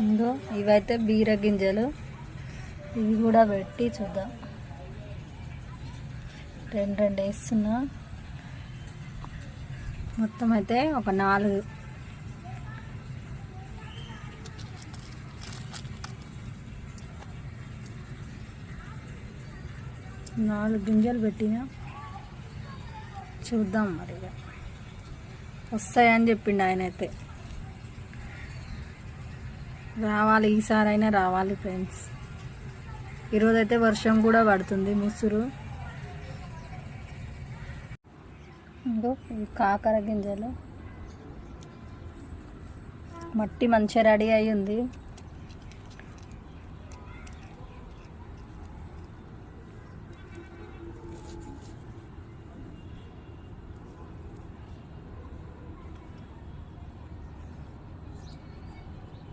ఇంకో ఇవైతే బీర గింజలు, ఇవి కూడా పెట్టి చూద్దాం. రెండు వేస్తున్నా. మొత్తం అయితే ఒక 4 గింజలు పెట్టినా. చూద్దాం మరి వస్తాయని చెప్పిండు ఆయన అయితే. రావాలి, ఈసారైనా రావాలి ఫ్రెండ్స్. ఈరోజైతే వర్షం కూడా పడుతుంది, ముసురు. ఇంకో ఇవి కాకర గింజలు. మట్టి మంచిగా రెడీ అయ్యి ఉంది.